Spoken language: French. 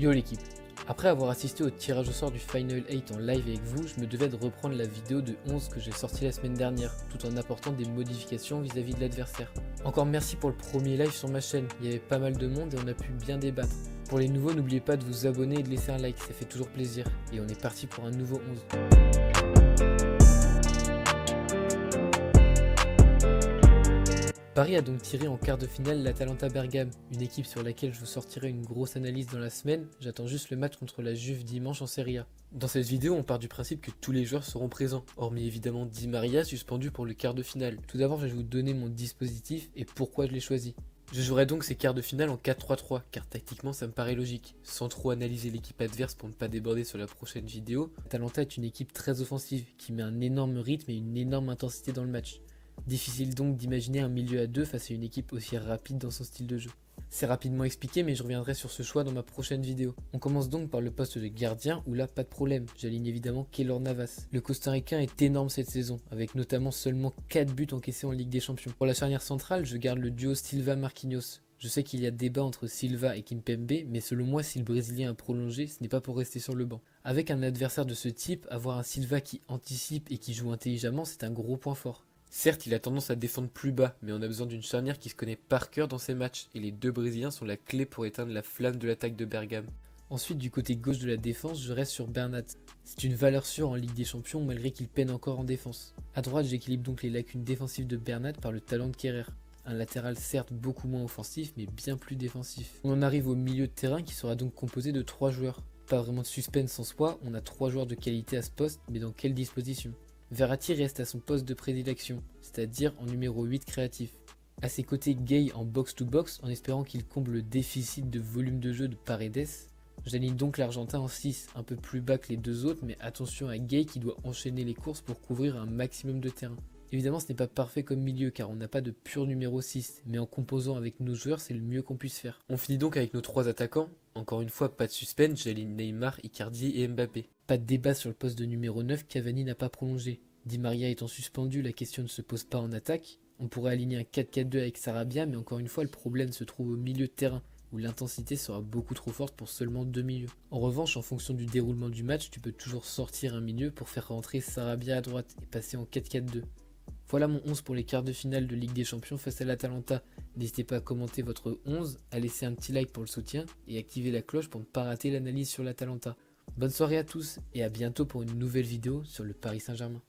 Yo l'équipe. Après avoir assisté au tirage au sort du Final 8 en live avec vous, je me devais de reprendre la vidéo de 11 que j'ai sortie la semaine dernière, tout en apportant des modifications vis-à-vis de l'adversaire. Encore merci pour le premier live sur ma chaîne, il y avait pas mal de monde et on a pu bien débattre. Pour les nouveaux, n'oubliez pas de vous abonner et de laisser un like, ça fait toujours plaisir. Et on est parti pour un nouveau 11. Paris a donc tiré en quart de finale l'Atalanta Bergame, une équipe sur laquelle je vous sortirai une grosse analyse dans la semaine, j'attends juste le match contre la Juve dimanche en Serie A. Dans cette vidéo, on part du principe que tous les joueurs seront présents, hormis évidemment Di Maria suspendu pour le quart de finale. Tout d'abord, je vais vous donner mon dispositif et pourquoi je l'ai choisi. Je jouerai donc ces quarts de finale en 4-3-3, car tactiquement ça me paraît logique. Sans trop analyser l'équipe adverse pour ne pas déborder sur la prochaine vidéo, l'Atalanta est une équipe très offensive, qui met un énorme rythme et une énorme intensité dans le match. Difficile donc d'imaginer un milieu à deux face à une équipe aussi rapide dans son style de jeu. C'est rapidement expliqué mais je reviendrai sur ce choix dans ma prochaine vidéo. On commence donc par le poste de gardien où là pas de problème, j'aligne évidemment Keylor Navas. Le Costaricain est énorme cette saison, avec notamment seulement 4 buts encaissés en Ligue des Champions. Pour la charnière centrale, je garde le duo Silva-Marquinhos. Je sais qu'il y a débat entre Silva et Kimpembe, mais selon moi si le Brésilien a prolongé, ce n'est pas pour rester sur le banc. Avec un adversaire de ce type, avoir un Silva qui anticipe et qui joue intelligemment, c'est un gros point fort. Certes, il a tendance à défendre plus bas, mais on a besoin d'une charnière qui se connaît par cœur dans ses matchs, et les deux Brésiliens sont la clé pour éteindre la flamme de l'attaque de Bergame. Ensuite, du côté gauche de la défense, je reste sur Bernat. C'est une valeur sûre en Ligue des Champions, malgré qu'il peine encore en défense. A droite, j'équilibre donc les lacunes défensives de Bernat par le talent de Kerrer. Un latéral certes beaucoup moins offensif, mais bien plus défensif. On en arrive au milieu de terrain qui sera donc composé de 3 joueurs. Pas vraiment de suspense en soi, on a 3 joueurs de qualité à ce poste, mais dans quelle disposition ? Verratti reste à son poste de prédilection, c'est-à-dire en numéro 8 créatif. A ses côtés, Gay en box-to-box en espérant qu'il comble le déficit de volume de jeu de Paredes. J'aligne donc l'Argentin en 6, un peu plus bas que les deux autres, mais attention à Gay qui doit enchaîner les courses pour couvrir un maximum de terrain. Évidemment ce n'est pas parfait comme milieu car on n'a pas de pur numéro 6, mais en composant avec nos joueurs c'est le mieux qu'on puisse faire. On finit donc avec nos 3 attaquants. Encore une fois, pas de suspense, j'aligne Neymar, Icardi et Mbappé. Pas de débat sur le poste de numéro 9, Cavani n'a pas prolongé. Di Maria étant suspendu, la question ne se pose pas en attaque. On pourrait aligner un 4-4-2 avec Sarabia, mais encore une fois, le problème se trouve au milieu de terrain, où l'intensité sera beaucoup trop forte pour seulement 2 milieux. En revanche, en fonction du déroulement du match, tu peux toujours sortir un milieu pour faire rentrer Sarabia à droite et passer en 4-4-2. Voilà mon 11 pour les quarts de finale de Ligue des Champions face à l'Atalanta. N'hésitez pas à commenter votre 11, à laisser un petit like pour le soutien et activer la cloche pour ne pas rater l'analyse sur l'Atalanta. Bonne soirée à tous et à bientôt pour une nouvelle vidéo sur le Paris Saint-Germain.